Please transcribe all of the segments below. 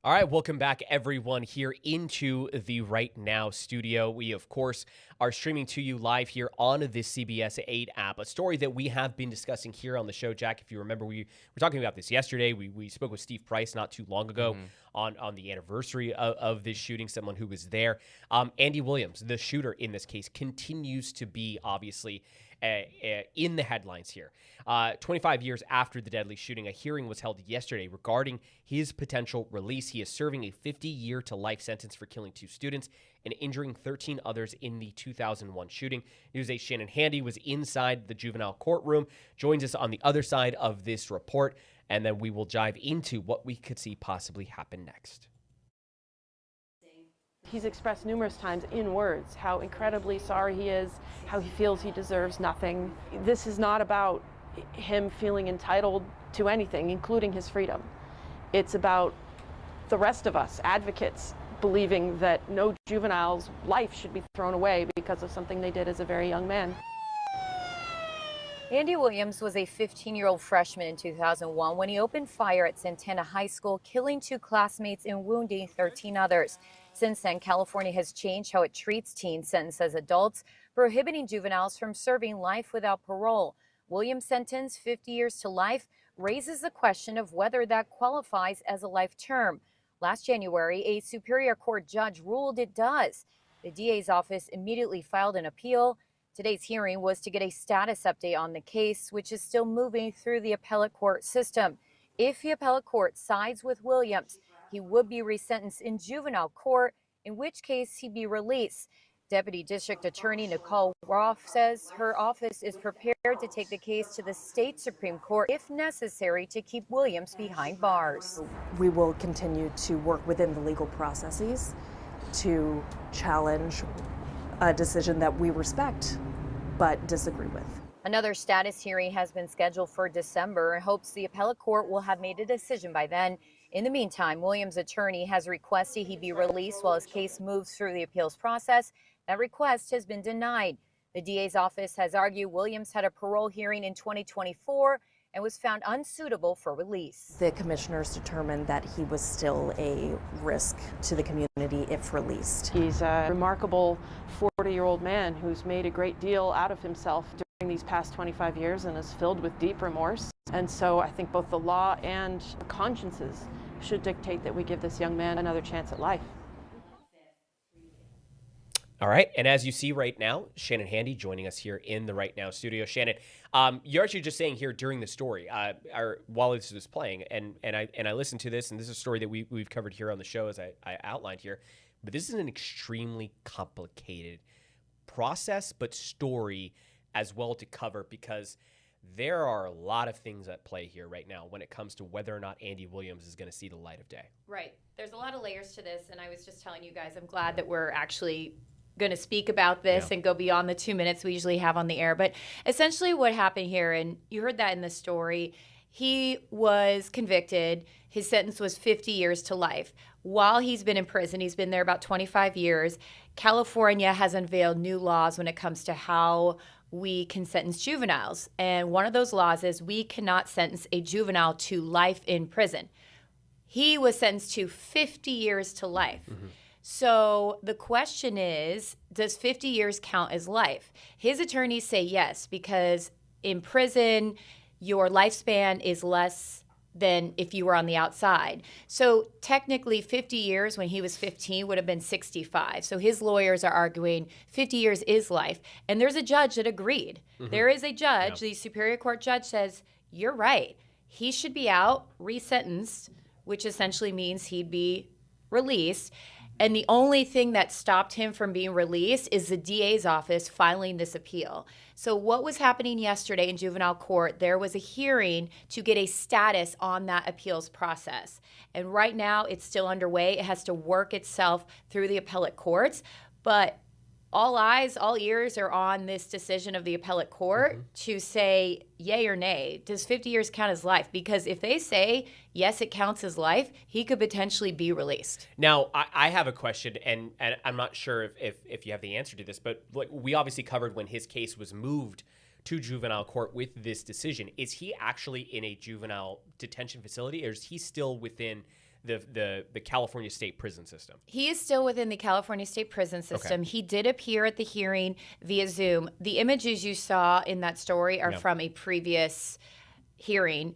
All right, welcome back, everyone, here into the Right Now studio. We, of course, are streaming to you live here on the CBS 8 app, a story that we have been discussing here on the show. Jack, if you remember, we were talking about this yesterday. We spoke with Steve Price not too long ago on the anniversary of this shooting, someone who was there. Andy Williams, the shooter in this case, continues to be, obviously, in the headlines here. 25 years after the deadly shooting, a hearing was held yesterday regarding his potential release. He is serving a 50-year to life sentence for killing 2 students and injuring 13 others in the 2001 shooting. News 8's Shannon Handy was inside the juvenile courtroom, joins us on the other side of this report, and then we will dive into what we could see possibly happen next. He's expressed numerous times in words how incredibly sorry he is, how he feels he deserves nothing. This is not about him feeling entitled to anything, including his freedom. It's about the rest of us, advocates, believing that no juvenile's life should be thrown away because of something they did as a very young man. Andy Williams was a 15-year-old freshman in 2001 when he opened fire at Santana High School, killing 2 classmates and wounding 13 others. Since then, California has changed how it treats teens sentenced as adults, prohibiting juveniles from serving life without parole. Williams' sentence, 50 years to life, raises the question of whether that qualifies as a life term. Last January, a Superior Court judge ruled it does. The DA's office immediately filed an appeal. Today's hearing was to get a status update on the case, which is still moving through the appellate court system. If the appellate court sides with Williams, he would be resentenced in juvenile court, in which case he'd be released. Deputy District Attorney Nicole Gros says her office is prepared to take the case to the state Supreme Court if necessary to keep Williams behind bars. We will continue to work within the legal processes to challenge a decision that we respect but disagree with. Another status hearing has been scheduled for December and hopes the appellate court will have made a decision by then. In the meantime, Williams' attorney has requested he be released while his case moves through the appeals process. That request has been denied. The DA's office has argued Williams had a parole hearing in 2024 and was found unsuitable for release. The commissioners determined that he was still a risk to the community if released. He's a remarkable 40-year-old man who's made a great deal out of himself during these past 25 years and is filled with deep remorse. And so I think both the law and consciences should dictate that we give this young man another chance at life. All right, and as you see right now, Shannon Handy joining us here in the Right Now studio. Shannon, you're actually just saying here during the story, or while this was playing, and I listened to this, and this is a story that we've covered here on the show as I outlined here, but this is an extremely complicated process, but story as well to cover, because there are a lot of things at play here right now when it comes to whether or not Andy Williams is going to see the light of day. Right. There's a lot of layers to this, and I was just telling you guys, I'm glad that we're actually going to speak about this and go beyond the 2 minutes we usually have on the air. But essentially what happened here, and you heard that in the story, he was convicted. His sentence was 50 years to life. While he's been in prison, he's been there about 25 years, California has unveiled new laws when it comes to how we can sentence juveniles. And one of those laws is we cannot sentence a juvenile to life in prison. He was sentenced to 50 years to life. Mm-hmm. So the question is, does 50 years count as life? His attorneys say yes, because in prison, your lifespan is less than if you were on the outside. So technically 50 years when he was 15 would have been 65. So his lawyers are arguing 50 years is life. And there's a judge that agreed. Mm-hmm. There is a judge, the Superior Court judge says, you're right. He should be out, resentenced, which essentially means he'd be released. And the only thing that stopped him from being released is the DA's office filing this appeal. So what was happening yesterday in juvenile court, there was a hearing to get a status on that appeals process. And right now it's still underway. It has to work itself through the appellate courts. But all eyes, all ears are on this decision of the appellate court to say yay or nay. Does 50 years count as life? Because if they say, yes, it counts as life, he could potentially be released. Now, I have a question, and I'm not sure if you have the answer to this, but like we obviously covered when his case was moved to juvenile court with this decision. Is he actually in a juvenile detention facility, or is he still within the California state prison system. He is still within the California state prison system. He did appear at the hearing via Zoom. The images you saw in that story are from a previous hearing.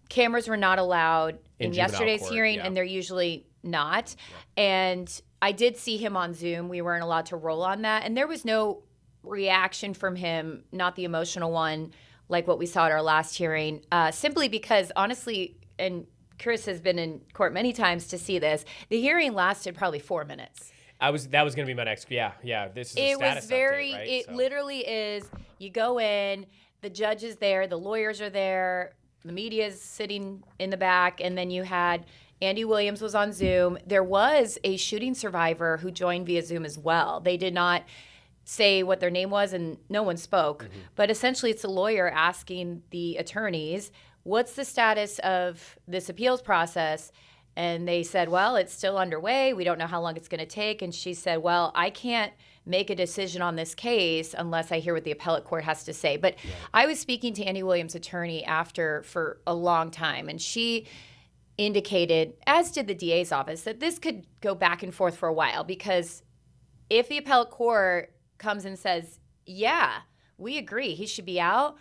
Cameras were not allowed in yesterday's court, hearing, and they're usually not. And I did see him on Zoom. We weren't allowed to roll on that. And there was no reaction from him, not the emotional one, like what we saw at our last hearing, simply because, honestly, and Chris has been in court many times to see this, the hearing lasted probably 4 minutes. That was going to be my next. Yeah. This is a status update, right? It literally is. You go in, the judge is there, the lawyers are there, the media is sitting in the back, and then you had Andy Williams was on Zoom. There was a shooting survivor who joined via Zoom as well. They did not say what their name was, and no one spoke. But essentially, it's a lawyer asking the attorneys, what's the status of this appeals process? And they said, well, it's still underway. We don't know how long it's going to take. And she said, well, I can't make a decision on this case unless I hear what the appellate court has to say. But I was speaking to Andy Williams' attorney after for a long time, and she indicated, as did the DA's office, that this could go back and forth for a while, because if the appellate court comes and says, yeah, we agree, he should be out,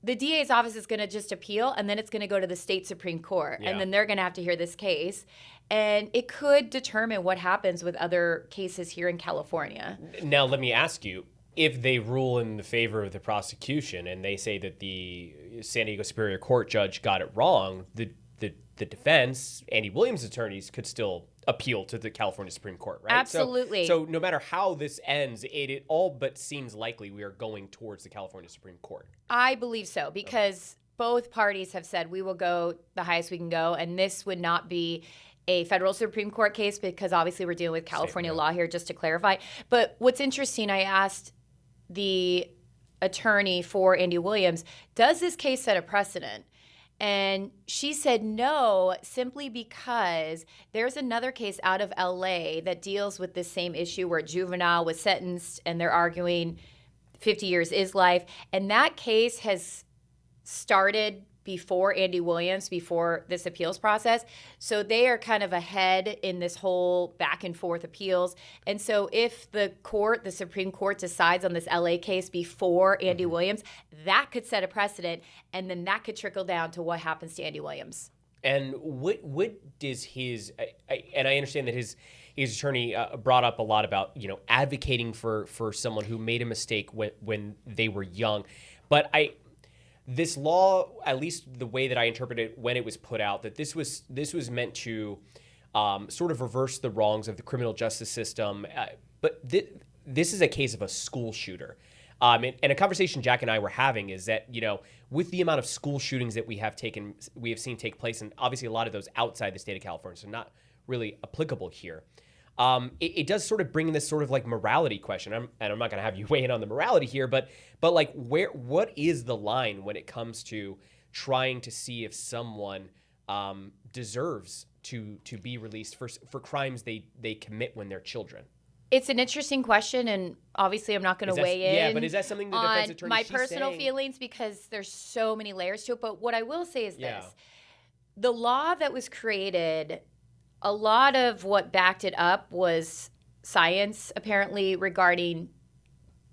the DA's office is going to just appeal, and then it's going to go to the state Supreme Court, and then they're going to have to hear this case. And it could determine what happens with other cases here in California. Now, let me ask you, if they rule in the favor of the prosecution and they say that the San Diego Superior Court judge got it wrong, the defense, Andy Williams' attorneys, could still appeal to the California Supreme Court, right? Absolutely. So no matter how this ends, it all but seems likely we are going towards the California Supreme Court. I believe so, because both parties have said we will go the highest we can go, and this would not be a federal Supreme Court case, because obviously we're dealing with California law here, just to clarify. But what's interesting, I asked the attorney for Andy Williams, does this case set a precedent? And she said no, simply because there's another case out of LA that deals with this same issue where a juvenile was sentenced and they're arguing 50 years is life. And that case has started before Andy Williams, before this appeals process. So they are kind of ahead in this whole back and forth appeals. And so if the Supreme Court decides on this LA case before Andy Williams, that could set a precedent, and then that could trickle down to what happens to Andy Williams. And what does his, and I understand that his attorney brought up a lot about, advocating for someone who made a mistake when they were young. But this law, at least the way that I interpreted it when it was put out, that this was meant to sort of reverse the wrongs of the criminal justice system. But this is a case of a school shooter. And a conversation Jack and I were having is that, with the amount of school shootings that we have seen take place, and obviously a lot of those outside the state of California, so not really applicable here. It does sort of bring this sort of like morality question. I'm not going to have you weigh in on the morality here, but like what is the line when it comes to trying to see if someone deserves to be released for crimes they commit when they're children? It's an interesting question, and obviously I'm not going to weigh in. Yeah, but is that something the defense attorney my personal feelings, because there's so many layers to it. But what I will say is this. The law that was created, a lot of what backed it up was science, apparently, regarding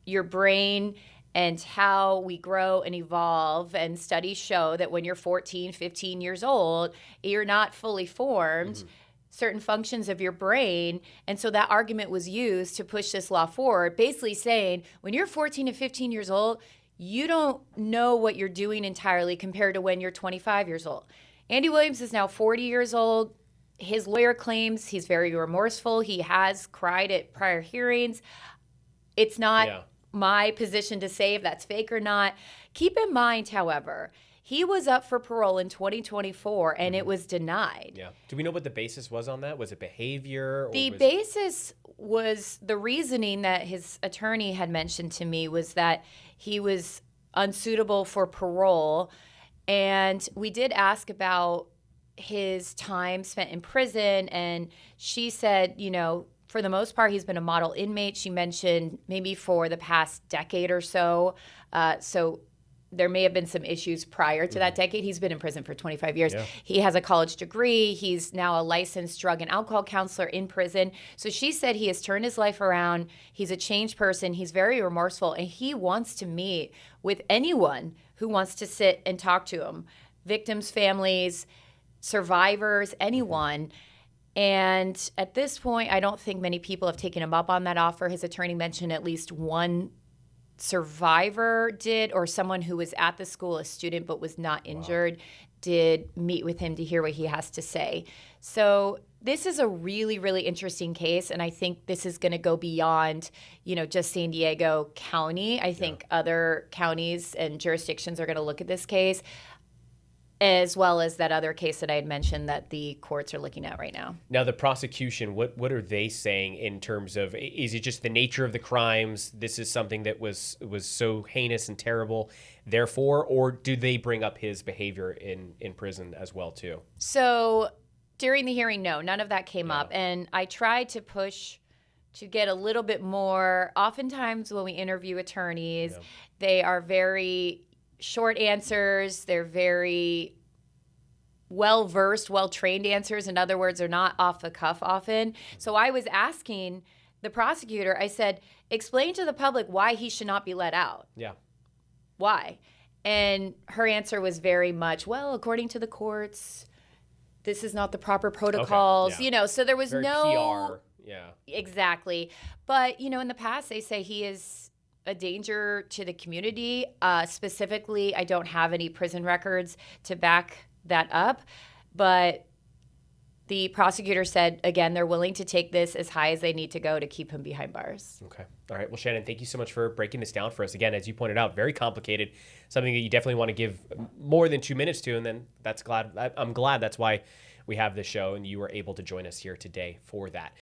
your brain and how we grow and evolve. And studies show that when you're 14, 15 years old, you're not fully formed. Certain functions of your brain. And so that argument was used to push this law forward, basically saying when you're 14 and 15 years old, you don't know what you're doing entirely compared to when you're 25 years old. Andy Williams is now 40 years old. His lawyer claims he's very remorseful. He has cried at prior hearings. It's not my position to say if that's fake or not. Keep in mind, however, he was up for parole in 2024, and it was denied. Yeah. Do we know what the basis was on that? Was it behavior? The basis was the reasoning that his attorney had mentioned to me was that he was unsuitable for parole. And we did ask about his time spent in prison, and she said, for the most part, he's been a model inmate. She mentioned maybe for the past decade or so. So there may have been some issues prior to that decade. He's been in prison for 25 years. Yeah. He has a college degree. He's now a licensed drug and alcohol counselor in prison. So she said he has turned his life around. He's a changed person. He's very remorseful, and he wants to meet with anyone who wants to sit and talk to him. Victims, families, survivors, anyone. And at this point, I don't think many people have taken him up on that offer. His attorney mentioned at least one survivor did, or someone who was at the school, a student but was not injured, did meet with him to hear what he has to say. So this is a really, really interesting case, and I think this is going to go beyond, just San Diego County. I think other counties and jurisdictions are going to look at this case, as well as that other case that I had mentioned that the courts are looking at right now. Now, the prosecution, what are they saying in terms of, is it just the nature of the crimes? This is something that was so heinous and terrible, therefore, or do they bring up his behavior in prison as well, too? So during the hearing, no, none of that came up. And I tried to push to get a little bit more. Oftentimes when we interview attorneys, they are very short answers. They're very well-versed, well-trained answers. In other words, they're not off the cuff often. So I was asking the prosecutor, I said, explain to the public why he should not be let out. Yeah. Why? And her answer was very much, well, according to the courts, this is not the proper protocols, Okay. Yeah. So there was Very no PR. Yeah. Exactly. But, in the past, they say he is a danger to the community. Specifically, I don't have any prison records to back that up. But the prosecutor said, again, they're willing to take this as high as they need to go to keep him behind bars. Okay. All right. Well, Shannon, thank you so much for breaking this down for us. Again, as you pointed out, very complicated, something that you definitely want to give more than 2 minutes to. And then I'm glad that's why we have this show and you were able to join us here today for that.